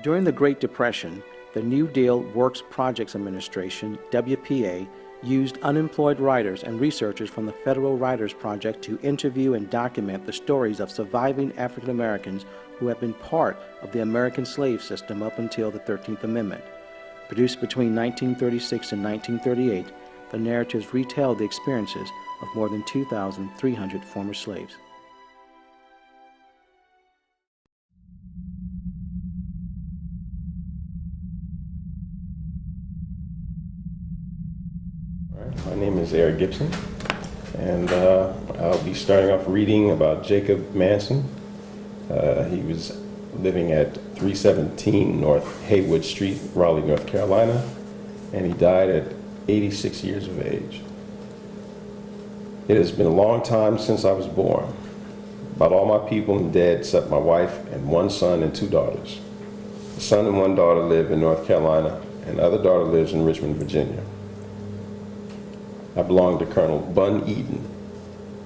During the Great Depression, the New Deal Works Projects Administration, WPA, used unemployed writers and researchers from the Federal Writers Project to interview and document the stories of surviving African Americans who have been part of the American slave system up until the 13th Amendment. Produced between 1936 and 1938, the narratives retell the experiences of more than 2,300 former slaves. My name is Eric Gibson, and I'll be starting off reading about Jacob Manson. He was living at 317 North Haywood Street, Raleigh, North Carolina, and he died at 86 years of age. It has been a long time since I was born. About all my people are dead except my wife and one son and two daughters. The son and one daughter live in North Carolina, and the other daughter lives in Richmond, Virginia. I belonged to Colonel Bun Eden.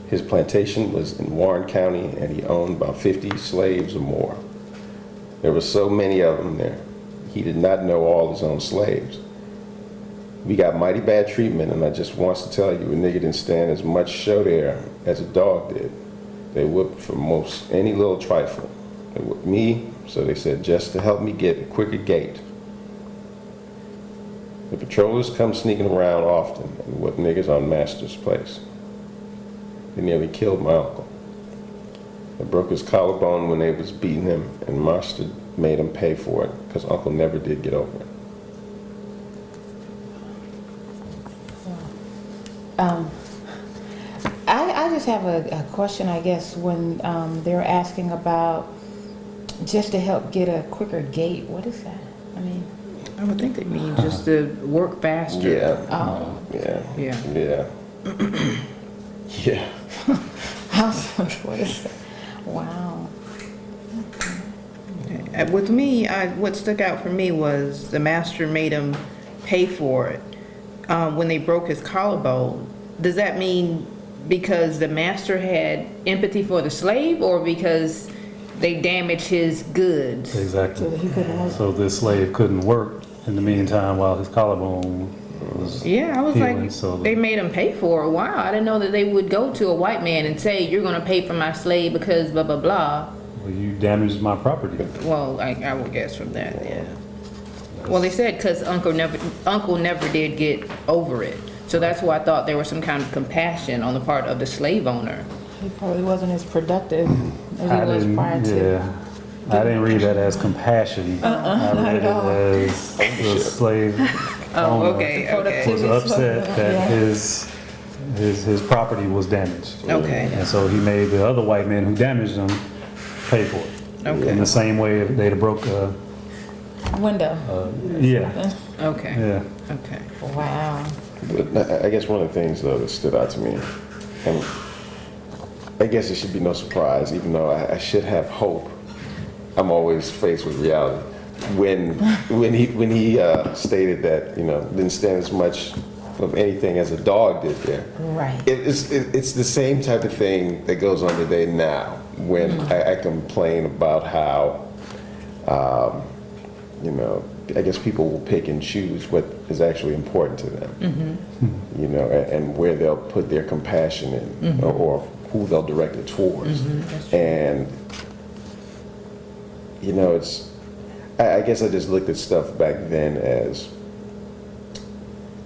His plantation was in Warren County, and he owned about 50 slaves or more. There were so many of them there. He did not know all his own slaves. We got mighty bad treatment, and I just wants to tell you, a nigga didn't stand as much show there as a dog did. They whooped for most any little trifle. They whooped me, so they said just to help me get a quicker gait. The patrollers come sneaking around often and whip niggas on master's place. They nearly killed my uncle. They broke his collarbone when they was beating him, and master made him pay for it because uncle never did get over it. I just have a question, I guess, when they're asking about just to help get a quicker gait. What is that? I mean, I would think they mean just to work faster. Yeah. oh, Yeah. Yeah. Yeah. Yeah. what is that? Wow. With me, what stuck out for me was the master made him pay for it when they broke his collarbone. Does that mean because the master had empathy for the slave, or because they damaged his goods? Exactly. So he couldn't work. So this slave couldn't work in the meantime while his collarbone was Yeah, I was healing. like, So they made him pay for it. Wow, I didn't know that they would go to a white man and say, you're going to pay for my slave because blah, blah, blah. well, you damaged my property. Well, I would guess from that, yeah. Well, they said because uncle never did get over it. So that's why I thought there was some kind of compassion on the part of the slave owner. He probably wasn't as productive as I he was didn't, prior to. yeah. I didn't read that as compassion. I read it as the slave Oh, owner okay. was upset that Yeah. his property was damaged. Okay. And so he made the other white men who damaged him pay for it. Okay. In the same way if they'd have broke, Window. yeah, Okay. yeah. Okay. Wow. But I guess one of the things, though, that stood out to me, and I guess it should be no surprise, even though I should have hope, I'm always faced with reality. When he stated that, didn't stand as much of anything as a dog did there. Right. It's the same type of thing that goes on today now when I complain about how, I guess people will pick and choose what is actually important to them, and where they'll put their compassion in, or who they'll direct it towards. And, I guess I just looked at stuff back then as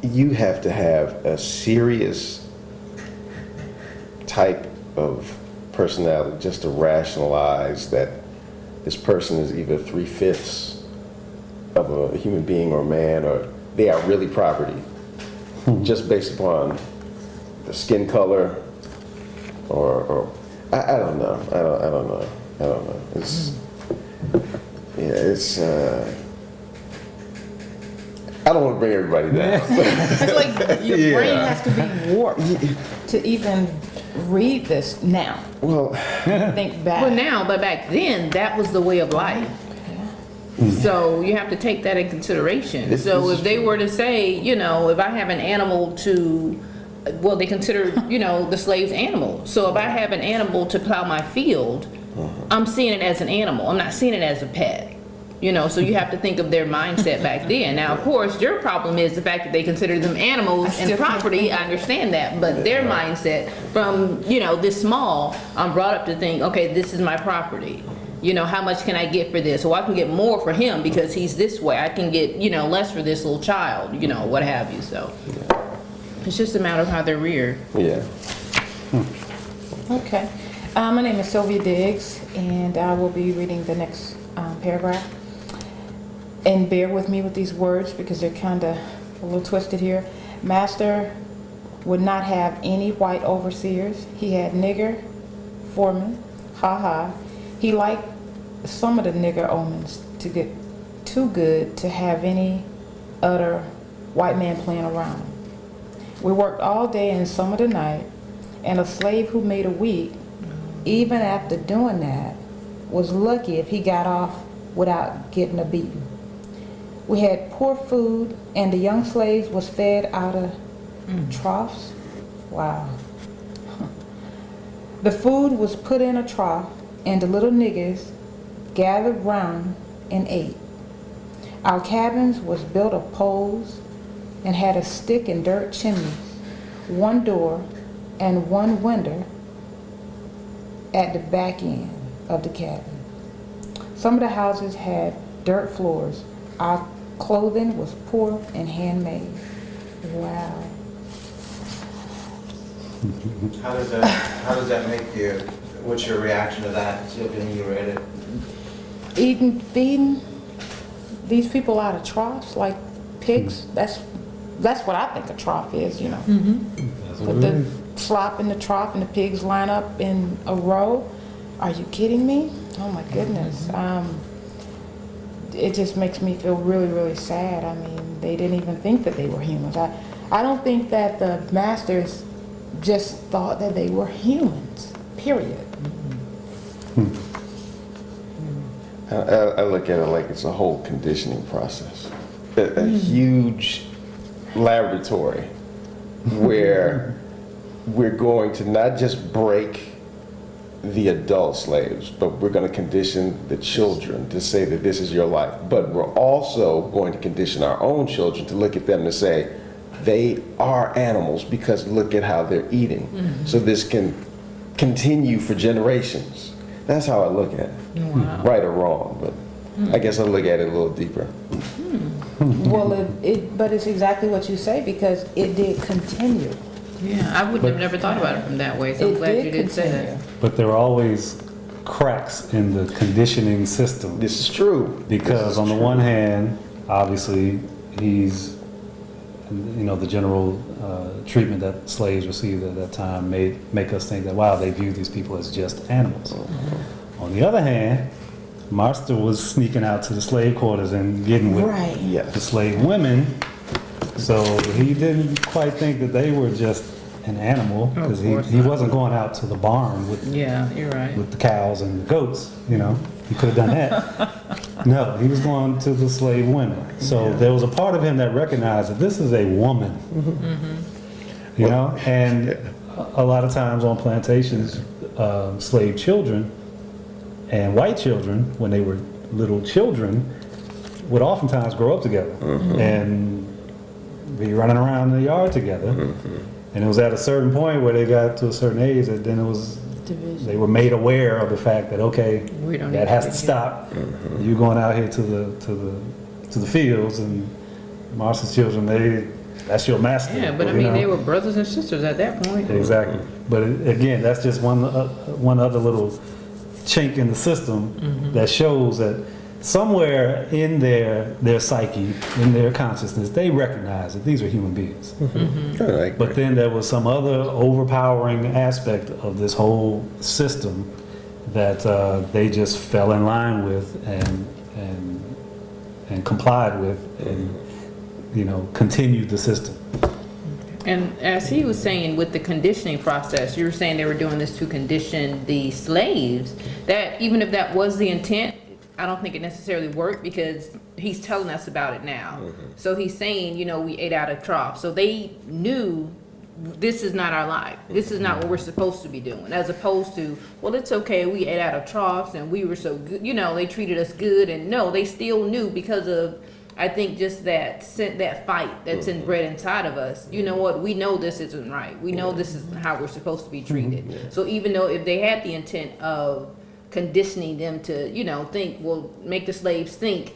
you have to have a serious type of personality just to rationalize that this person is either 3/5 of a human being or man, or they are really property, just based upon the skin color, or I don't know. I don't know. It's I don't want to bring everybody down. It's like your Yeah. brain has to be warped to even read this now. Well, Think back. But back then, that was the way of life. So you have to take that in consideration. This So is if they true. were to say, if I have an animal they consider, the slave's animal. So if I have an animal to plow my field, I'm seeing it as an animal. I'm not seeing it as a pet. You know, so you have to think of their mindset back then. Now, of course, your problem is the fact that they consider them animals and property. I understand that, but their mindset from, you know, this small, I'm brought up to think, okay, this is my property. You know, how much can I get for this? Well, I can get more for him because he's this way. I can get, you know, less for this little child, you know, what have you. So it's just a matter of how they're reared. Yeah. Okay. My name is Sylvia Diggs, and I will be reading the next paragraph. And bear with me with these words because they're kind of a little twisted here. Master would not have any white overseers. He had nigger foremen. Ha ha. He liked some of the nigger omens to get too good to have any other white man playing around. We worked all day and some of the night, and a slave who made a week, even after doing that, was lucky if he got off without getting a beating. We had poor food, and the young slaves was fed out of troughs. Wow. The food was put in a trough, and the little niggers gathered round and ate. Our cabins was built of poles and had a stick and dirt chimneys, one door and one window at the back end of the cabin. Some of the houses had dirt floors. Our clothing was poor and handmade. Wow. How does that make you? What's your reaction to that, Sylvia, when you read it? Feeding these people out of troughs like pigs, that's what I think a trough is, you know. Put the slop in the trough and the pigs line up in a row. Are you kidding me? Oh my goodness. It just makes me feel really, really sad. I mean, they didn't even think that they were humans. I don't think that the masters just thought that they were humans, period. I look at it like it's a whole conditioning process. A huge laboratory where we're going to not just break the adult slaves, but we're going to condition the children to say that this is your life. But we're also going to condition our own children to look at them to say, they are animals because look at how they're eating. So this can continue for generations. That's how I look at it. Wow. Right or wrong, but I guess I look at it a little deeper. Well, but it's exactly what you say because it did continue. Yeah, I would have never thought about it from that way, so I'm It glad you did say continue. that. But there are always cracks in the conditioning system. This is true. Because on the one hand, obviously, he's, you know, the general treatment that slaves received at that time make us think that, wow, they view these people as just animals. On the other hand, Master was sneaking out to the slave quarters and getting with Right. Yes. the slave women, so he didn't quite think that they were just an animal, because course he not. wasn't going out to the barn with Yeah, you're right. the cows and the goats, you know. He could have done that. No, he was going to the slave women. So there was a part of him that recognized that this is a woman, you know. And a lot of times on plantations, slave children and white children, when they were little children, would oftentimes grow up together and be running around in the yard together. And it was at a certain point where they got to a certain age that then it was Division. they were made aware of the fact that okay, We don't that need has to to be stop. You're going out here to the fields, and Marcy's children, that's your master. Yeah, but I you mean, know? they were brothers and sisters at that point. Exactly. But again, that's just one other little chink in the system that shows that somewhere in their psyche, in their consciousness, they recognize that these are human beings. But then there was some other overpowering aspect of this whole system that they just fell in line with and complied with, and you know, continued the system. And as he was saying with the conditioning process, you were saying they were doing this to condition the slaves, that even if that was the intent, I don't think it necessarily worked because he's telling us about it now. So he's saying, you know, we ate out of trough. So they knew this is not our life. This is not what we're supposed to be doing. As opposed to, well, it's okay, we ate out of troughs and we were so good, they treated us good. And no, they still knew because of, I think, just that fight that's inbred inside of us. You know what? We know this isn't right. We know this is how we're supposed to be treated. So even though if they had the intent of conditioning them to, think, well, make the slaves think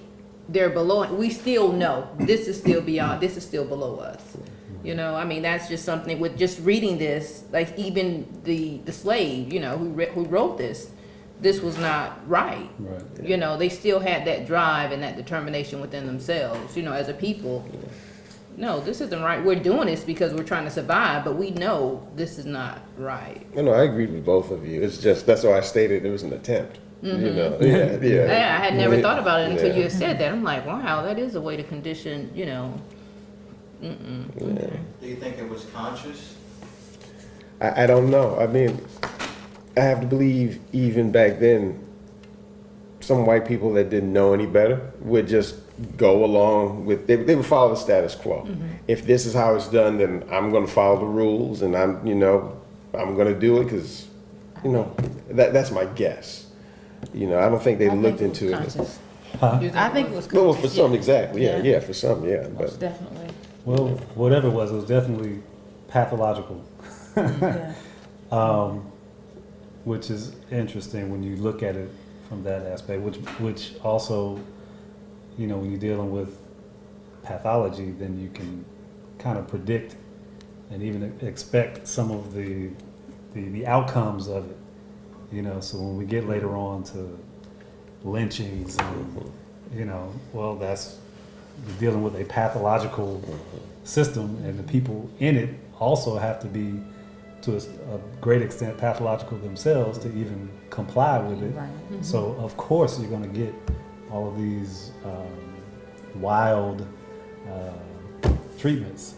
they're below, we still know this is still beyond, this is still below us. That's just something with just reading this, like even the slave, who wrote this was not right. Right. They still had that drive and that determination within themselves, as a people. No, this isn't right. We're doing this because we're trying to survive, but we know this is not right. No, I agree with both of you. It's just, that's why I stated it was an attempt. Yeah. Yeah, I had never thought about it until Yeah. you had said that. I'm like, wow, that is a way to condition, Do you think it was conscious? I don't know. I mean, I have to believe even back then, some white people that didn't know any better would just go along with, they would follow the status quo. If this is how it's done, then I'm going to follow the rules, and I'm going to do it because, that's my guess. I don't think they looked into it. I think it was conscious. Well, for some, exactly. Yeah. Yeah, for some, yeah. Most But definitely. Well, whatever it was definitely pathological. Yeah. Which is interesting when you look at it from that aspect, which also, when you're dealing with pathology, then you can kind of predict and even expect some of the outcomes of it. So when we get later on to lynchings and, that's, you're dealing with a pathological system, and the people in it also have to be, to a great extent, pathological themselves to even comply with it. Right. So of course you're going to get all of these wild treatments,